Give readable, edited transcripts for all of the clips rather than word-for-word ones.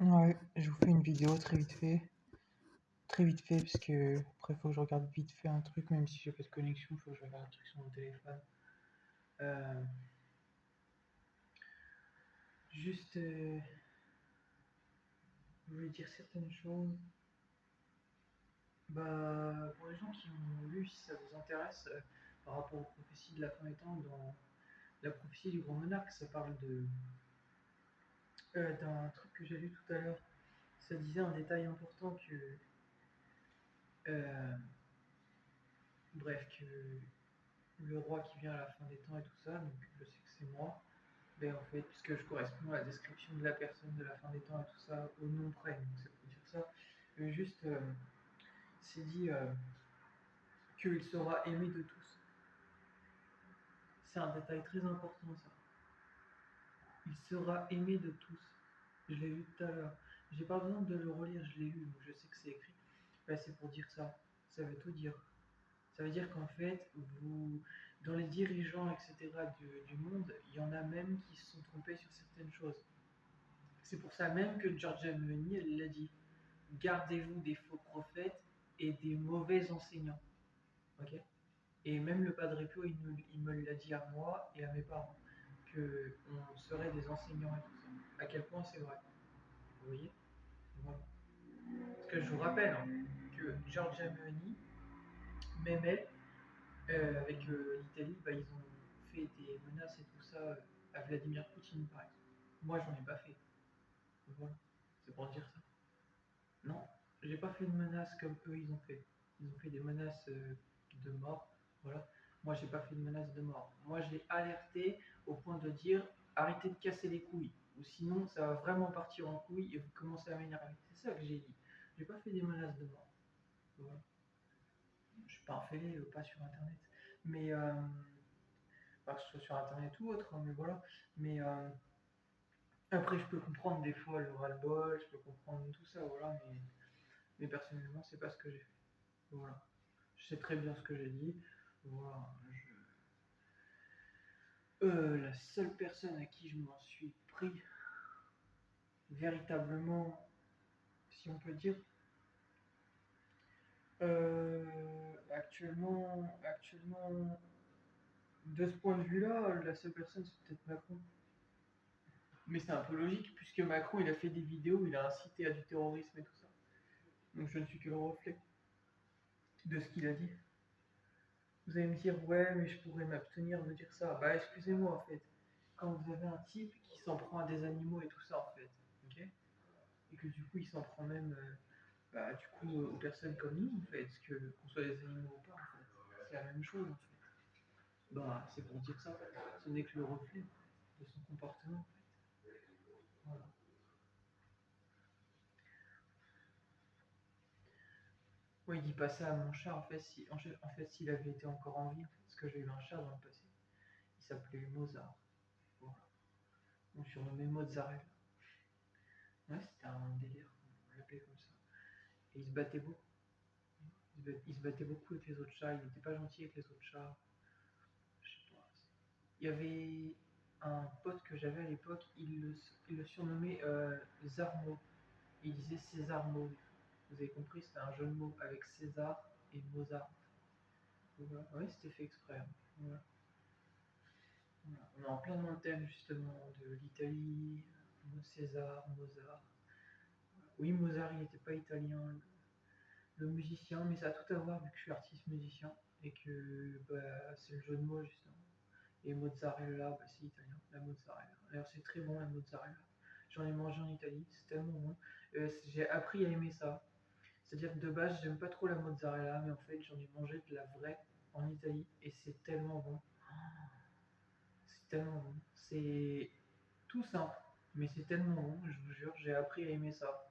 Ouais, je vous fais une vidéo très vite fait. Très vite fait, parce que après, faut que je regarde vite fait un truc, même si j'ai pas de connexion, faut que je regarde un truc sur mon téléphone. Euh, juste, je voulais dire certaines choses. Bah, pour les gens qui ont lu, si ça vous intéresse, par rapport aux prophéties de la fin des temps, dans la prophétie du grand monarque, ça parle d'un truc que j'ai lu tout à l'heure. Ça disait un détail important que, euh, bref, que le roi qui vient à la fin des temps et tout ça, donc je sais que c'est moi. Ben, en fait, puisque je correspond à la description de la personne de la fin des temps et tout ça, au nom près, donc c'est pour dire ça. Juste, c'est dit qu'il sera aimé de tous. C'est un détail très important, ça. Il sera aimé de tous. Je l'ai lu tout à l'heure. J'ai pas besoin de le relire, je l'ai lu, donc je sais que c'est écrit. Ben, c'est pour dire ça. Ça veut tout dire. Ça veut dire qu'en fait, vous, dans les dirigeants, etc., du monde, il y en a même qui se sont trompés sur certaines choses. C'est pour ça même que Giorgia Meloni, elle l'a dit. Gardez-vous des faux prophètes et des mauvais enseignants. Ok. Et même le Padre Pio, il me l'a dit à moi et à mes parents, qu'on serait des enseignants et tout ça. À quel point c'est vrai. Vous voyez. Voilà. Parce que je vous rappelle que Giorgia Meloni, même elle, avec l'Italie, bah, ils ont fait des menaces et tout ça à Vladimir Poutine, par exemple. Moi, j'en ai pas fait. Voilà. C'est pour dire ça. Non, j'ai pas fait de menaces comme eux ils ont fait. Ils ont fait des menaces de mort. Voilà. Moi, j'ai pas fait de menaces de mort. Moi, je l'ai alerté au point de dire arrêtez de casser les couilles. Ou sinon, ça va vraiment partir en couille et vous commencez à m'énerver. C'est ça que j'ai dit. J'ai pas fait des menaces de mort. Voilà. Je suis pas un fêlé, pas sur internet. Mais, pas que ce soit sur internet ou autre, hein, mais voilà. Mais après, je peux comprendre des fois le ras-le-bol, je peux comprendre tout ça, voilà. Mais personnellement, c'est pas ce que j'ai fait. Voilà. Je sais très bien ce que j'ai dit. Voilà. La seule personne à qui je m'en suis pris, véritablement, si on peut dire, actuellement, de ce point de vue-là, la seule personne, c'est peut-être Macron. Mais c'est un peu logique, puisque Macron, il a fait des vidéos où il a incité à du terrorisme et tout ça. Donc je ne suis que le reflet de ce qu'il a dit. Vous allez me dire, ouais, mais je pourrais m'abstenir de dire ça. Bah, excusez-moi, en fait. Quand vous avez un type qui s'en prend à des animaux et tout ça, en fait, ok, et que du coup, il s'en prend même, bah, du coup, aux personnes comme nous, en fait, qu'on soit des animaux ou pas, en fait. C'est la même chose, en fait. Bah, c'est pour dire ça. Ce n'est que le reflet de son comportement, en fait. Voilà. Ouais, il dit pas ça à mon chat, en fait, s'il avait été encore en vie, en fait, parce que j'ai eu un chat dans le passé. Il s'appelait Mozart. Voilà. On surnommait Mozzarella. Ouais, c'était un délire, on l'appelait comme ça. Et il se battait beaucoup. Il se battait beaucoup avec les autres chats, il n'était pas gentil avec les autres chats. Je sais pas. Il y avait un pote que j'avais à l'époque, il le surnommait Zarmo. Il disait Césarmo. Vous avez compris, c'était un jeu de mots avec César et Mozart. Voilà. Oui, c'était fait exprès, hein. Voilà. Voilà. On est en plein dans le thème justement de l'Italie, César, Mozart. Oui, Mozart, il n'était pas italien, le musicien, mais ça a tout à voir vu que je suis artiste musicien et que bah, c'est le jeu de mots justement. Et mozzarella, bah, c'est italien, la mozzarella. D'ailleurs, c'est très bon la mozzarella. J'en ai mangé en Italie, c'est tellement bon. J'ai appris à aimer ça. C'est-à-dire que de base, j'aime pas trop la mozzarella, mais en fait, j'en ai mangé de la vraie en Italie et c'est tellement bon. C'est tellement bon. C'est tout simple, mais c'est tellement bon, je vous jure, j'ai appris à aimer ça.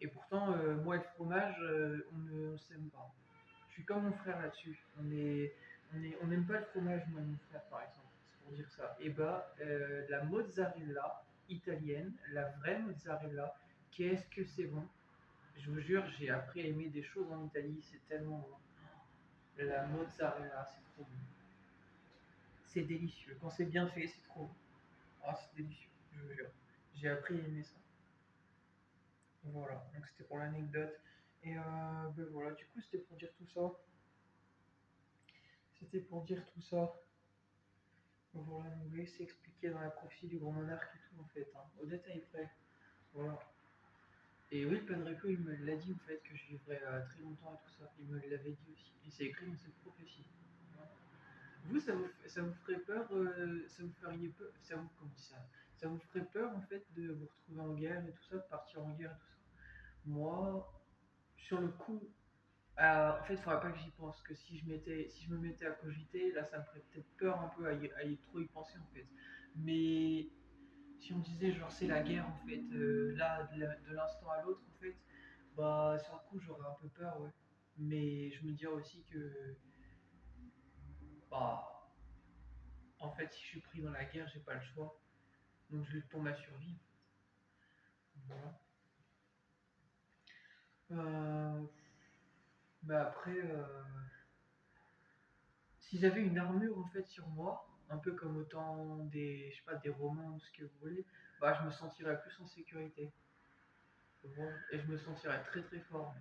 Et pourtant, moi et le fromage, on ne s'aime pas. Je suis comme mon frère là-dessus. On n'aime pas le fromage, moi et mon frère, par exemple. C'est pour dire ça. Et bah, la mozzarella italienne, la vraie mozzarella, qu'est-ce que c'est bon. Je vous jure, j'ai appris à aimer des choses en Italie, c'est tellement bon. La mozzarella, c'est trop bon. C'est délicieux. Quand c'est bien fait, c'est trop bon. Ah, c'est délicieux, je vous jure. J'ai appris à aimer ça. Voilà, donc c'était pour l'anecdote. Et ben voilà, du coup, c'était pour dire tout ça. C'était pour dire tout ça. Voilà, donc oui, c'est expliqué dans la prophétie du grand monarque et tout, en fait, hein, au détail près. Voilà. Et oui, Padreco, il me l'a dit, en fait, que je vivrais très longtemps et tout ça. Il me l'avait dit aussi. Et c'est écrit dans cette prophétie. Voilà. Vous, ça vous ferait peur, ça vous feriez peur, ça vous, comment on dit ça, ça vous ferait peur, en fait, de vous retrouver en guerre et tout ça, de partir en guerre et tout ça. Moi, sur le coup, en fait, il faudrait pas que j'y pense, que si je me mettais à cogiter, là, ça me ferait peut-être peur un peu trop y penser, en fait. Mais si on disait, genre, c'est la guerre, en fait, là, de l'instant à l'autre, en fait, bah, sur le coup, j'aurais un peu peur, ouais. Mais je me dirais aussi que, bah, en fait, si je suis pris dans la guerre, j'ai pas le choix. Donc, je lutte pour ma survie. Voilà. Euh, bah après, si j'avais une armure en fait sur moi, un peu comme au temps des, je sais pas, des romans ou ce que vous voulez, bah je me sentirais plus en sécurité. Voilà. Et je me sentirais très très fort.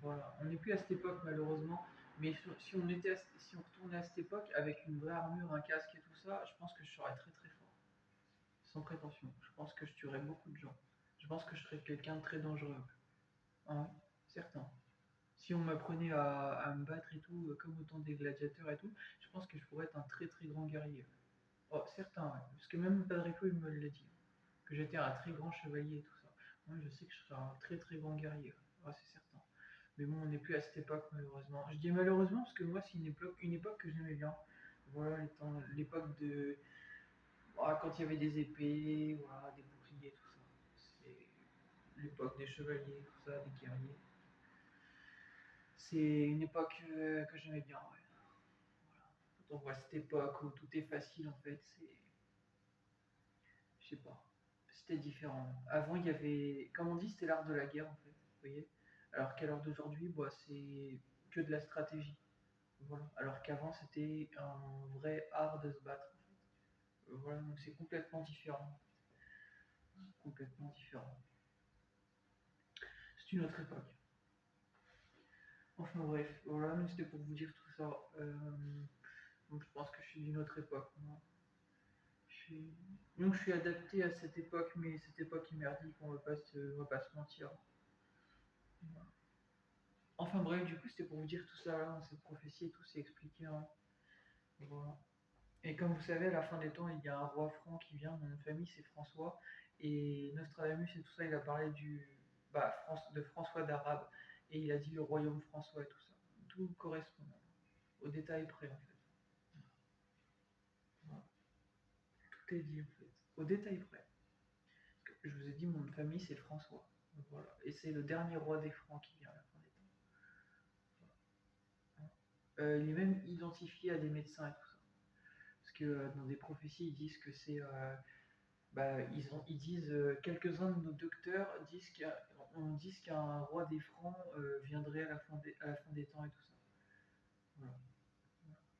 Voilà. On n'est plus à cette époque malheureusement, mais si on était, si on retournait à cette époque avec une vraie armure, un casque et tout ça, je pense que je serais très très fort. Sans prétention. Je pense que je tuerais beaucoup de gens. Je pense que je serais quelqu'un de très dangereux. Hein, certain. Si on m'apprenait à me battre et tout, comme au temps des gladiateurs et tout, je pense que je pourrais être un très très grand guerrier. Oh, certain, ouais. Parce que même Padrico, il me l'a dit. Que j'étais un très grand chevalier et tout ça. Moi, je sais que je serais un très très grand guerrier. Ouais. Ah, c'est certain. Mais bon, on n'est plus à cette époque, malheureusement. Je dis malheureusement parce que moi, c'est une époque que j'aimais bien. Voilà, l'époque de. Ah, quand il y avait des épées, voilà, des boucliers, tout ça. C'est l'époque des chevaliers, tout ça, des guerriers. C'est une époque que j'aimais bien, ouais. Quand on voit cette époque où tout est facile, en fait, c'est. Je sais pas. C'était différent. Avant, il y avait. Comme on dit, c'était l'art de la guerre, en fait. Vous voyez. Alors qu'à l'heure d'aujourd'hui, bah, c'est que de la stratégie. Voilà. Alors qu'avant, c'était un vrai art de se battre. Voilà, donc c'est complètement différent. Complètement différent. C'est une autre époque. Enfin bref, voilà, donc c'était pour vous dire tout ça. Donc je pense que je suis d'une autre époque. Moi. Donc je suis adapté à cette époque, mais cette époque est merdique, on va pas se mentir. Voilà. Enfin bref, du coup c'était pour vous dire tout ça, là, cette prophétie et tout, c'est expliqué. Hein. Voilà. Et comme vous savez, à la fin des temps, il y a un roi franc qui vient, mon nom de famille c'est François, et Nostradamus et tout ça, il a parlé de François d'Arabe, et il a dit le royaume François et tout ça. Tout correspond, au détail près en fait. Voilà. Tout est dit en fait, au détail près. Je vous ai dit, mon nom de famille c'est François. Voilà. Et c'est le dernier roi des Francs qui vient à la fin des temps. Il est même identifié à des médecins et tout ça. Parce que dans des prophéties, ils disent que c'est ils disent, quelques-uns de nos docteurs disent qu'un roi des Francs viendrait à la fin des temps et tout ça. Voilà.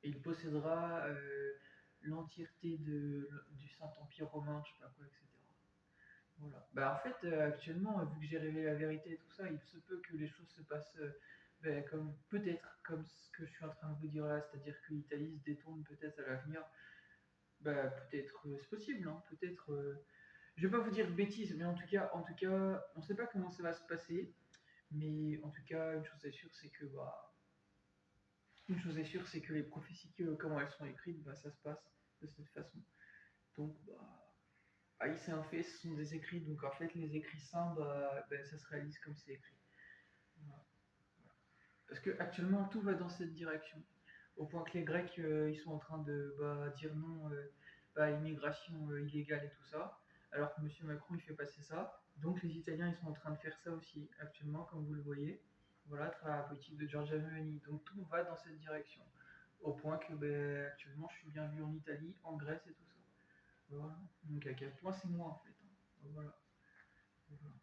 Et il possédera l'entièreté du Saint-Empire romain, je sais pas quoi, etc. Voilà. Bah, en fait, actuellement, vu que j'ai révélé la vérité et tout ça, il se peut que les choses se passent comme peut-être comme ce que je suis en train de vous dire là, c'est-à-dire que l'Italie se détourne peut-être à l'avenir. Bah, peut-être, c'est possible, hein, peut-être. Je vais pas vous dire bêtises, mais en tout cas, on sait pas comment ça va se passer. Mais en tout cas, une chose est sûre, c'est que une chose est sûre, c'est que les prophéties, comment elles sont écrites, bah, ça se passe de cette façon. Donc, c'est un fait, ce sont des écrits. Donc en fait, les écrits saints, ça se réalise comme c'est écrit. Voilà. Parce que actuellement, tout va dans cette direction. Au point que les Grecs, ils sont en train de dire non à l'immigration illégale et tout ça. Alors que M. Macron, il fait passer ça. Donc les Italiens, ils sont en train de faire ça aussi actuellement, comme vous le voyez. Voilà, à travers la politique de Giorgia Meloni. Donc tout va dans cette direction. Au point que actuellement, je suis bien vu en Italie, en Grèce et tout ça. Voilà. Donc à quel point c'est moi en fait. Hein. Voilà. Voilà.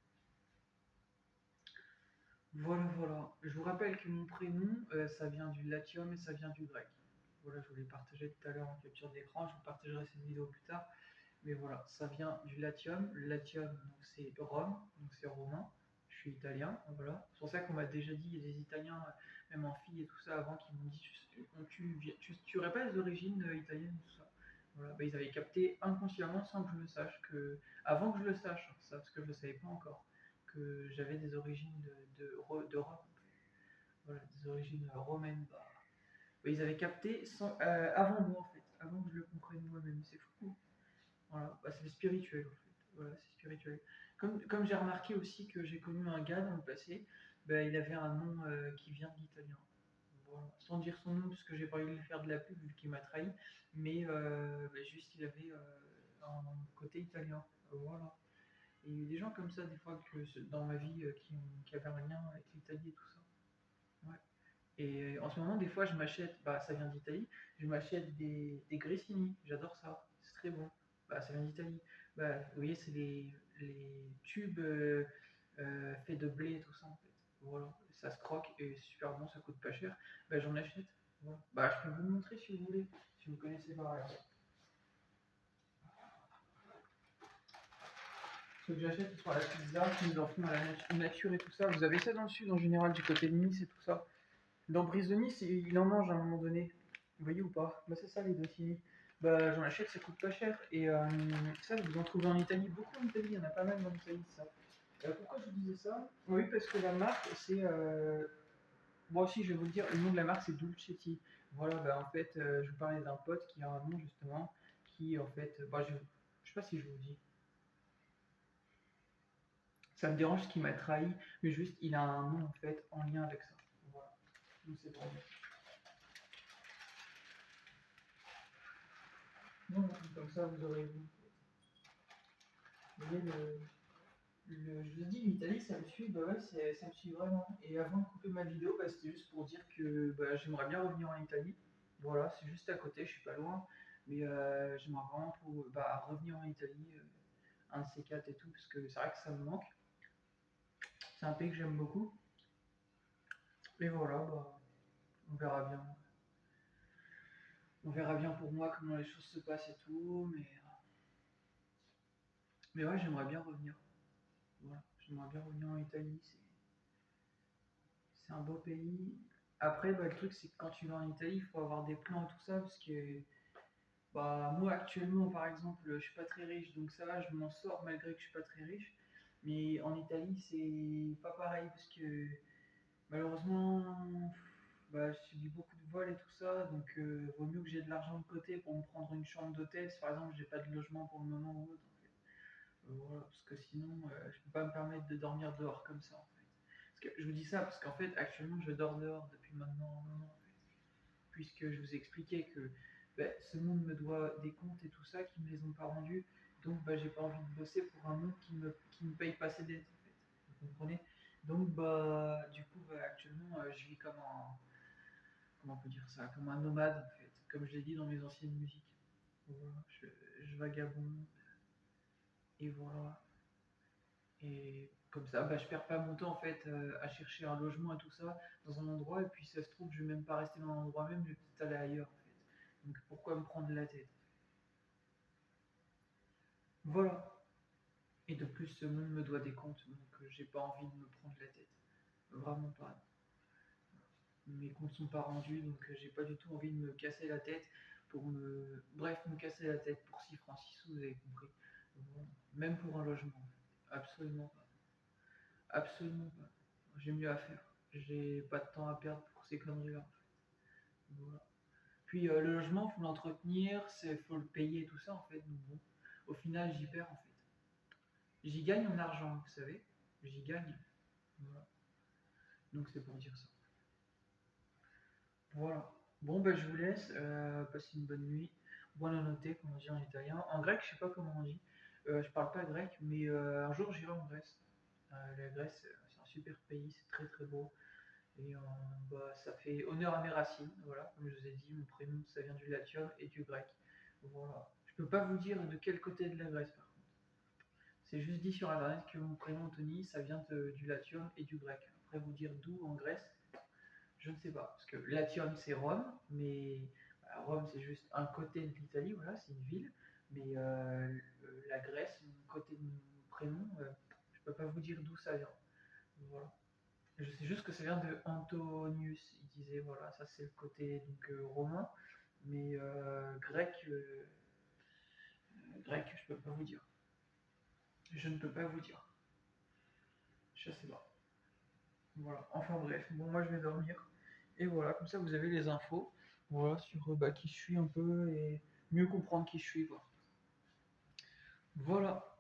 Voilà, voilà. Je vous rappelle que mon prénom, ça vient du latium et ça vient du grec. Voilà, je vous l'ai partagé tout à l'heure en capture d'écran, je vous partagerai cette vidéo plus tard. Mais voilà, ça vient du latium. Le latium, donc c'est Rome, donc c'est romain. suis italien, voilà. C'est pour ça qu'on m'a déjà dit, il y a des Italiens, même en filles et tout ça, avant, qui m'ont dit tu aurais pas les origines italiennes et tout ça. Voilà, bah, ils avaient capté inconsciemment sans que je le sache, avant que je le sache, hein, ça, parce que je le savais pas encore, que j'avais des origines de Rome, voilà, des origines romaines. Bah, ils avaient capté avant moi en fait, avant que je le comprenne moi-même, c'est fou. Voilà, bah, c'est spirituel en fait. Voilà, c'est spirituel. Comme j'ai remarqué aussi que j'ai connu un gars dans le passé, bah, il avait un nom qui vient de l'italien. Voilà. Sans dire son nom, parce que j'ai pas eu de lui faire de la pub vu qu'il m'a trahi, mais bah, juste il avait un côté italien. Voilà. Et il y a des gens comme ça, des fois, dans ma vie, qui avaient un lien avec l'Italie et tout ça. Ouais. Et en ce moment, des fois, je m'achète, bah, ça vient d'Italie, je m'achète des grissini, j'adore ça, c'est très bon. Bah, ça vient d'Italie. Bah, vous voyez, c'est les tubes faits de blé et tout ça, en fait. Voilà, ça se croque et c'est super bon, ça coûte pas cher. Bah, j'en achète. Voilà. Bah, je peux vous le montrer si vous voulez, si vous connaissez pas. Regardez. Ceux que j'achète, ils sont à la pizza, ils en font à la nature et tout ça. Vous avez ça dans le sud en général, du côté de Nice et tout ça. Dans Brise de Nice, il en mange à un moment donné. Vous voyez ou pas? Bah, c'est ça les dossiers. Bah, j'en achète, ça coûte pas cher. Et ça, vous en trouvez en Italie. Beaucoup en Italie, il y en a pas mal en Italie, ça. Pourquoi je vous disais ça? Oui, parce que la marque, c'est. Moi aussi, je vais vous le dire, le nom de la marque, c'est Dulcetti. Voilà, bah, en fait, je vous parlais d'un pote qui a un nom, justement, qui, en fait. Bah, je sais pas si je vous dis. Ça me dérange qu'il m'a trahi, mais juste, il a un nom, en fait, en lien avec ça. Voilà. Donc, c'est pour lui. Non, comme ça, vous aurez vu. Vous voyez, je vous dis, l'Italie, ça me suit, bah ouais, ça me suit vraiment. Et avant de couper ma vidéo, bah, c'était juste pour dire que bah, j'aimerais bien revenir en Italie. Voilà, c'est juste à côté, je suis pas loin. Mais j'aimerais vraiment revenir en Italie, un de ces quatre et tout, parce que c'est vrai que ça me manque. C'est un pays que j'aime beaucoup. Et voilà, bah, on verra bien. On verra bien pour moi comment les choses se passent et tout. Mais ouais, j'aimerais bien revenir. Voilà, j'aimerais bien revenir en Italie. C'est un beau pays. Après, bah, le truc, c'est que quand tu vas en Italie, il faut avoir des plans et tout ça, parce que bah, moi, actuellement, par exemple, je suis pas très riche, donc ça va, je m'en sors malgré que je suis pas très riche. Mais en Italie, c'est pas pareil, parce que malheureusement, bah, je subis beaucoup de vols et tout ça, donc vaut mieux que j'ai de l'argent de côté pour me prendre une chambre d'hôtel. Si par exemple, j'ai pas de logement pour le moment ou autre, en fait. Voilà, parce que sinon, je peux pas me permettre de dormir dehors comme ça, en fait. Parce que je vous dis ça parce qu'en fait, actuellement, je dors dehors depuis maintenant un moment, en fait. Puisque je vous ai expliqué que ce monde me doit des comptes et tout ça, qui me les ont pas rendus. Donc, j'ai pas envie de bosser pour un monde qui me paye pas ses dettes, en fait. Vous comprenez? Donc, du coup, actuellement, je vis comme un. Comment on peut dire ça? Comme un nomade, en fait. Comme je l'ai dit dans mes anciennes musiques. Voilà, je vagabonde. Et voilà. Et comme ça, je perds pas mon temps en fait à chercher un logement et tout ça dans un endroit. Et puis ça se trouve, je vais même pas rester dans l'endroit même, je vais peut-être aller ailleurs en fait. Donc pourquoi me prendre la tête? Voilà. Et de plus, ce monde me doit des comptes, donc j'ai pas envie de me prendre la tête. Vraiment pas. Mes comptes sont pas rendus, donc j'ai pas du tout envie de me casser la tête pour me. Bref, me casser la tête pour 6 francs 6 sous, vous avez compris. Voilà. Même pour un logement. Absolument pas. Absolument pas. J'ai mieux à faire. J'ai pas de temps à perdre pour ces conneries-là, en fait. Voilà. Puis le logement, faut l'entretenir, faut le payer, tout ça, en fait. Donc bon, au final, j'y perds, en fait. J'y gagne en argent, vous savez. J'y gagne. Voilà. Donc c'est pour dire ça. Voilà. Bon, je vous laisse. Passez une bonne nuit. Buonanotte, comme on dit en italien. En grec, je sais pas comment on dit. Je parle pas grec, mais un jour j'irai en Grèce. La Grèce, c'est un super pays, c'est très très beau. Et ça fait honneur à mes racines, voilà, comme je vous ai dit, mon prénom ça vient du latin et du grec. Voilà. Je peux pas vous dire de quel côté de la Grèce par contre. C'est juste dit sur internet que mon prénom Anthony ça vient du latin et du grec. Après vous dire d'où en Grèce, je ne sais pas. Parce que Latium c'est Rome, mais Rome c'est juste un côté de l'Italie, voilà, c'est une ville. Mais la Grèce, mon côté de mon prénom, je peux pas vous dire d'où ça vient. Voilà. Je sais juste que ça vient de Antonius. Il disait, voilà, ça c'est le côté donc, romain, mais grec, je peux pas vous dire. Je ne peux pas vous dire. Je sais pas. Voilà. Enfin bref, bon, moi je vais dormir. Et voilà, comme ça vous avez les infos. Voilà, sur qui je suis un peu et mieux comprendre qui je suis, quoi. Voilà.